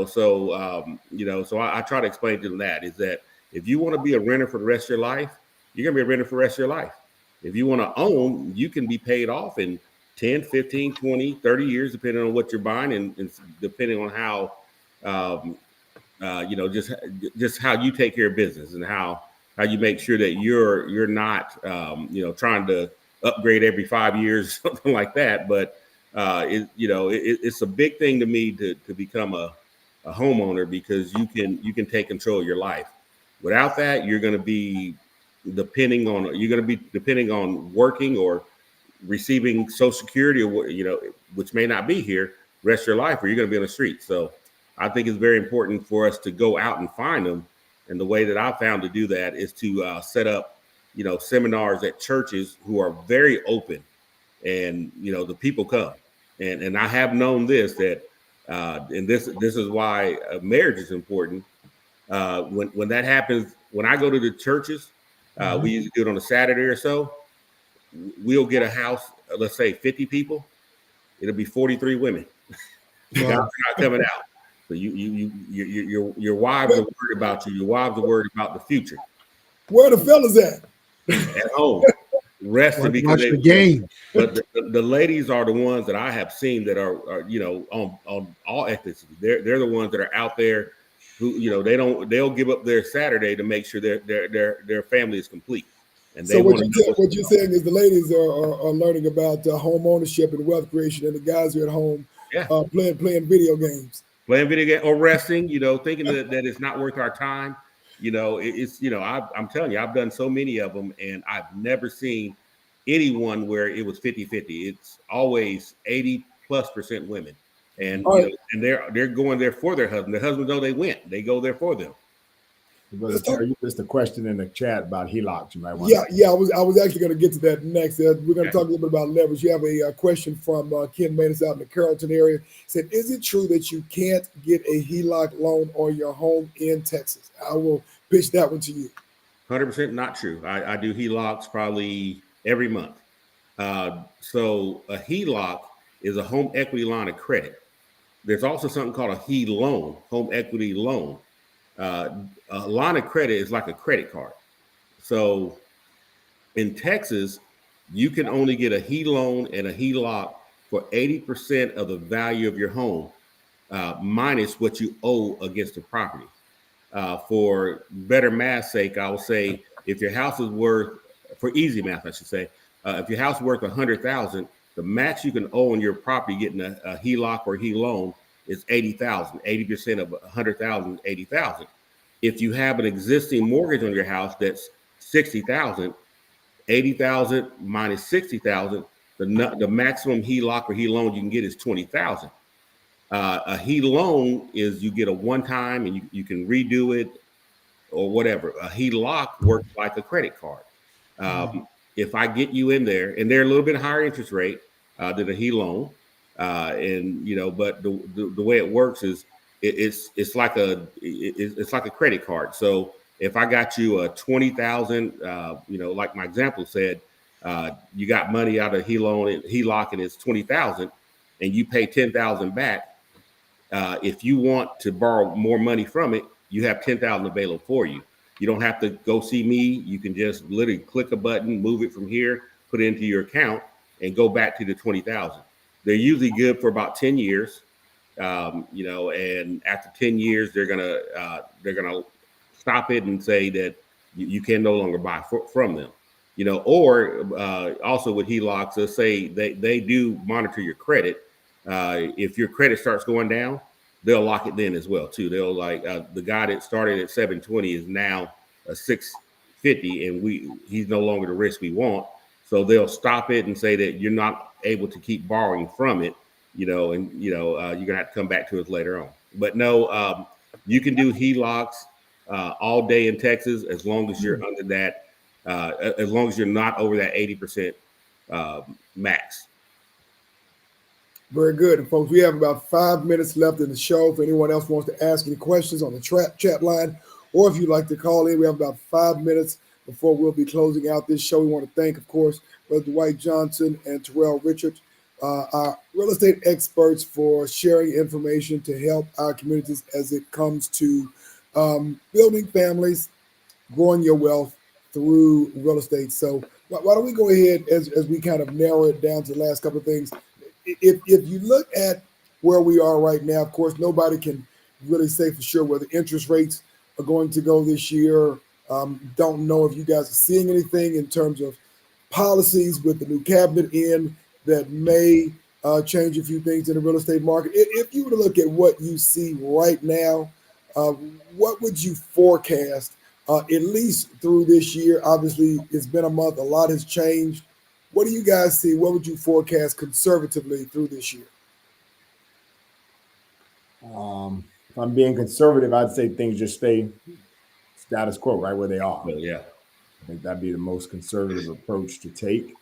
So I try to explain to them that is that if you want to be a renter for the rest of your life, you're going to be a renter for the rest of your life. If you want to own, you can be paid off in 10, 15, 20, 30 years, depending on what you're buying and depending on how, just how you take care of business and how you make sure that you're not, trying to upgrade every 5 years, something like that. But, it's a big thing to me to become a homeowner, because you can take control of your life. Without that, you're going to be depending on working or receiving Social Security, or which may not be here rest of your life, or you're going to be on the street. So I think it's very important for us to go out and find them. And the way that I found to do that is to set up, seminars at churches who are very open, and the people come. And I have known this, that and this is why marriage is important. When that happens, when I go to the churches, we usually do it on a Saturday or so. We'll get a house, let's say 50 people. It'll be 43 women. Guys are not coming out. So your wives are worried about you. Your wives are worried about the future. Where the fellas at? At home, resting because watch the game. But the ladies are the ones that I have seen that are on all ethnicities. They're the ones that are out there who they'll give up their Saturday to make sure their family is complete. And so what you're saying is the ladies are learning about home ownership and wealth creation, and the guys are at home playing video games. Playing video game or resting, thinking that it's not worth our time. I'm telling you, I've done so many of them, and I've never seen anyone where it was 50-50. It's always 80+% women. And and they're going there for their husband. Their husbands know they went. They go there for them. Brother Terry, just a question in the chat about HELOCs. You might want. Yeah. I was actually going to get to that next. We're going to talk a little bit about leverage. You have a question from Ken Manus out in the Carrollton area. Said, is it true that you can't get a HELOC loan on your home in Texas? I will pitch that one to you. 100% not true. I do HELOCs probably every month. So a HELOC is a home equity line of credit. There's also something called a HE-loan, home equity loan. A line of credit is like a credit card. So in Texas, you can only get a HE-loan and a HELOC for 80% of the value of your home, minus what you owe against the property. For better math's sake, I will say if your house is worth, for easy math, I should say, if your house is worth $100,000, the max you can owe on your property getting a HELOC or HE-loan is $80,000. 80% of $100,000, $80,000. If you have an existing mortgage on your house that's $60,000, $80,000 minus $60,000, the maximum HELOC or HE-loan you can get is $20,000. A HE-loan is you get a one-time and you can redo it or whatever. A HELOC works like a credit card. If I get you in there, and they're a little bit higher interest rate than a HE-loan, but the way it works is it's like a credit card. So if I got you a $20,000, like my example said, you got money out of HELOC and it's $20,000, and you pay $10,000 back. If you want to borrow more money from it, you have $10,000 available for you. You don't have to go see me. You can just literally click a button, move it from here, put it into your account, and go back to the $20,000. They're usually good for about 10 years, and after 10 years, they're gonna stop it and say that you can no longer buy from them, or also with HELOCs, let's say they do monitor your credit. If your credit starts going down, they'll lock it then as well too. They'll the guy that started at 720 is now a 650, and he's no longer the risk we want. So they'll stop it and say that you're not able to keep borrowing from it, and you're gonna have to come back to us later on. But no, You can do HELOCs all day in Texas as long as you're under that, as long as you're not over that 80% max. Very good. And folks, we have about 5 minutes left in the show. If anyone else wants to ask any questions on the chat line, or if you'd like to call in, we have about 5 minutes before we'll be closing out this show. We want to thank, of course, Brother Dwight Johnson and Terrell Richard, our real estate experts, for sharing information to help our communities as it comes to building families, growing your wealth through real estate. So why don't we go ahead as we kind of narrow it down to the last couple of things. If you look at where we are right now, of course, nobody can really say for sure where the interest rates are going to go this year. Don't know if you guys are seeing anything in terms of policies with the new cabinet in that may change a few things in the real estate market. If you were to look at what you see right now, what would you forecast at least through this year? Obviously, it's been a month. A lot has changed. What do you guys see? What would you forecast conservatively through this year? If I'm being conservative, I'd say things just stay status quo, right where they are. So, yeah. I think that'd be the most conservative approach to take.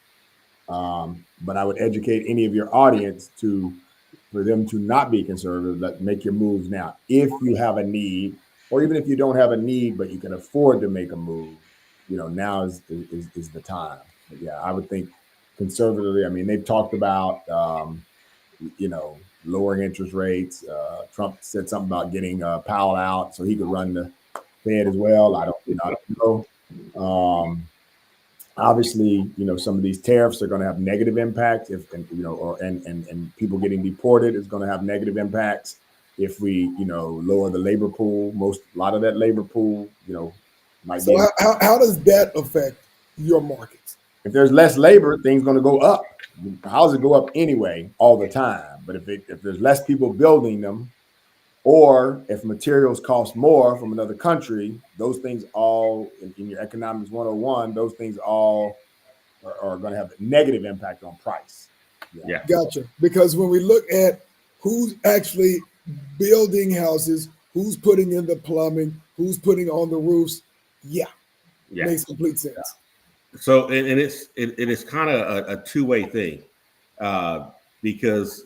But I would educate any of your audience for them to not be conservative, but make your moves now. If you have a need, or even if you don't have a need, but you can afford to make a move, now is the time. But yeah, I would think conservatively. I mean, they've talked about, lowering interest rates. Trump said something about getting Powell out so he could run the Fed as well. I don't know. Obviously, some of these tariffs are going to have negative impacts. And people getting deported is going to have negative impacts. If we, lower the labor pool, a lot of that labor pool, might be. So how does that affect your markets? If there's less labor, things going to go up. Houses go up anyway all the time. But if there's less people building them, or if materials cost more from another country, those things all in your economics 101, those things all are going to have a negative impact on price. Yeah. Gotcha. Because when we look at who's actually building houses, who's putting in the plumbing, who's putting on the roofs, makes complete sense. Yeah. So, and it's kind of a two-way thing, because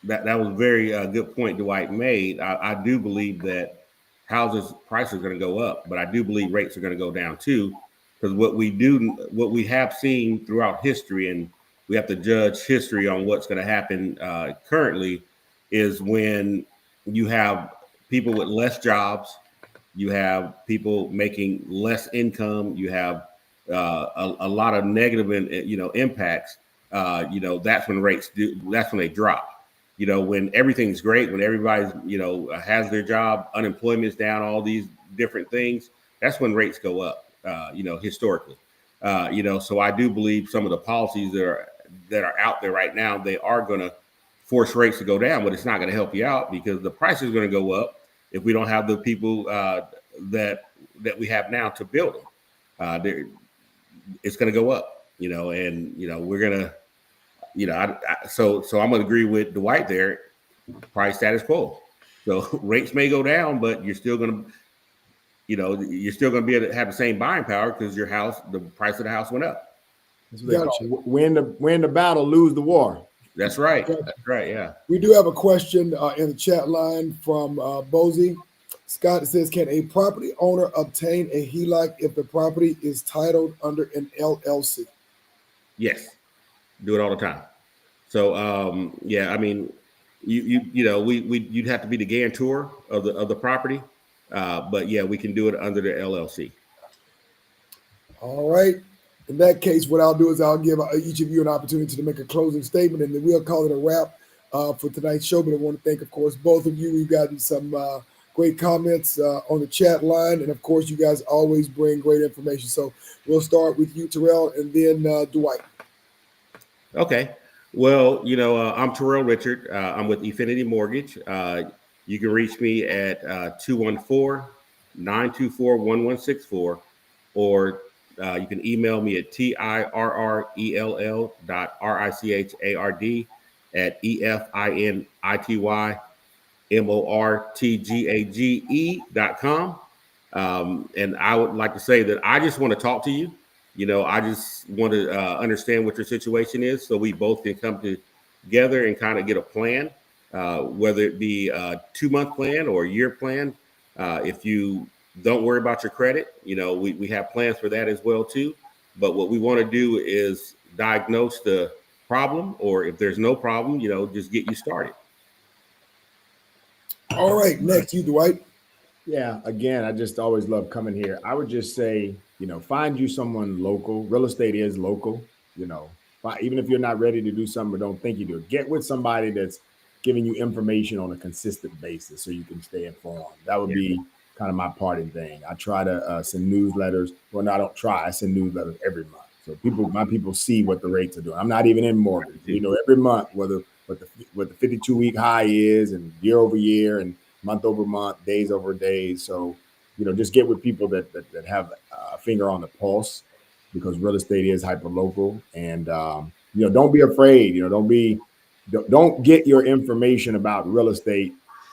that was a very good point Dwight made. I do believe that houses prices are going to go up, but I do believe rates are going to go down too, because what we have seen throughout history, and we have to judge history on what's going to happen currently, is when you have people with less jobs, you have people making less income, you have a lot of negative impacts. That's when that's when they drop. When everything's great, when everybody's, has their job, unemployment's down, all these different things, that's when rates go up, historically. So I do believe some of the policies that are out there right now, they are going to force rates to go down, but it's not going to help you out because the price is going to go up if we don't have the people that we have now to build them. It's going to go up, and, we're going to, so I'm going to agree with Dwight there. Price status quo. So rates may go down, but you're still going to, be able to have the same buying power because the price of the house went up. Gotcha. Win the battle, lose the war. That's right. Gotcha. That's right. Yeah. We do have a question in the chat line from Bozy. Scott says, can a property owner obtain a HELOC if the property is titled under an LLC? Yes. Do it all the time. So, I mean, you'd have to be the guarantor of the property, but yeah, we can do it under the LLC. All right. In that case, what I'll do is I'll give each of you an opportunity to make a closing statement, and then we'll call it a wrap for tonight's show. But I want to thank, of course, both of you. We've gotten some great comments on the chat line, and of course, you guys always bring great information. So we'll start with you, Terrell, and then Dwight. Okay. Well, I'm Terrell Richard. I'm with Efinity Mortgage. You can reach me at 214-924-1164, or you can email me at TIRRELL.RICHARD@EFINITY mortgage.com. And I would like to say that I just want to talk to you. I just want to understand what your situation is so we both can come together and kind of get a plan, whether it be a 2-month plan or a year plan. If you don't worry about your credit, we have plans for that as well too. But what we want to do is diagnose the problem, or if there's no problem, just get you started. All right, next you, Dwight. Yeah, again, I just always love coming here. I would just say, find you someone local. Real estate is local, even if you're not ready to do something or don't think you do it, get with somebody that's giving you information on a consistent basis so you can stay informed. That would be kind of my parting thing. I try to send newsletters. Well, no, I don't try. I send newsletters every month. So my people see what the rates are doing. I'm not even in mortgage. Every month, what the 52-week high is, and year over year, and month over month, days over days. So, just get with people that have a finger on the pulse, because real estate is hyper local. And don't be afraid. Don't get your information about real estate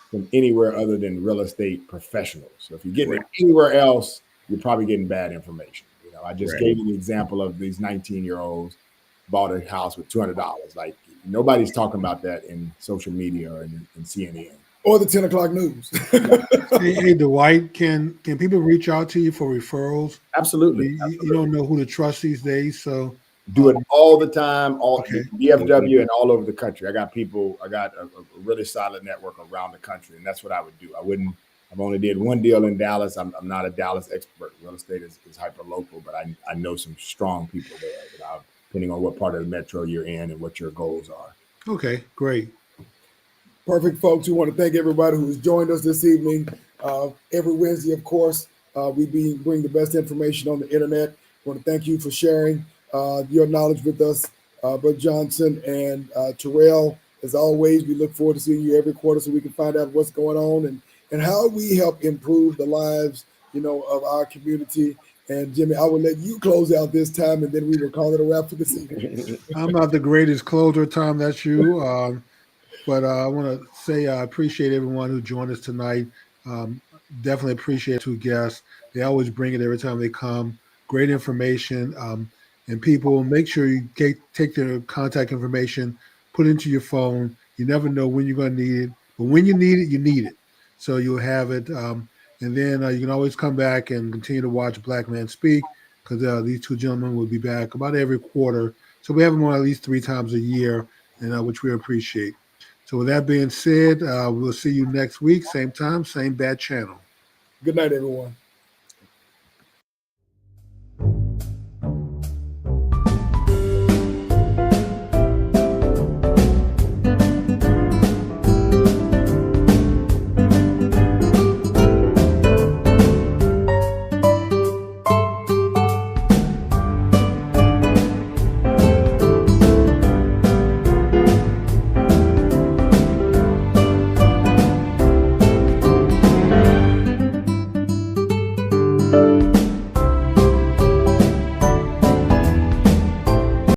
from anywhere other than real estate professionals. So if you're getting it anywhere else, you're probably getting bad information. I just gave you the example of these 19-year-olds bought a house with $200. Like, nobody's talking about that in social media or in CNN. Or the 10 o'clock news. Hey, Dwight, can people reach out to you for referrals? Absolutely. You don't know who to trust these days, so do it all the time, DFW and all over the country. I got a really solid network around the country, and that's what I would do. I've only did one deal in Dallas. I'm not a Dallas expert. Real estate is hyper local, but I know some strong people there, depending on what part of the metro you're in and what your goals are. Okay, great. Perfect, folks. We want to thank everybody who's joined us this evening. Every Wednesday, of course, we bring the best information on the internet. We want to thank you for sharing your knowledge with us, Bud Johnson and Terrell. As always, we look forward to seeing you every quarter so we can find out what's going on and how we help improve the lives, of our community. And Jimmy, I will let you close out this time, and then we will call it a wrap for this evening. I'm not the greatest closer, Tom. That's you. But I want to say I appreciate everyone who joined us tonight. Definitely appreciate 2 guests. They always bring it every time they come. Great information. And people, make sure you take their contact information, put it into your phone. You never know when you're going to need it. But when you need it. So you'll have it. And then you can always come back and continue to watch Black Man Speak, because these 2 gentlemen will be back about every quarter. So we have them on at least 3 times a year, and which we appreciate. So with that being said, we'll see you next week, same time, same bad channel. Good night, everyone.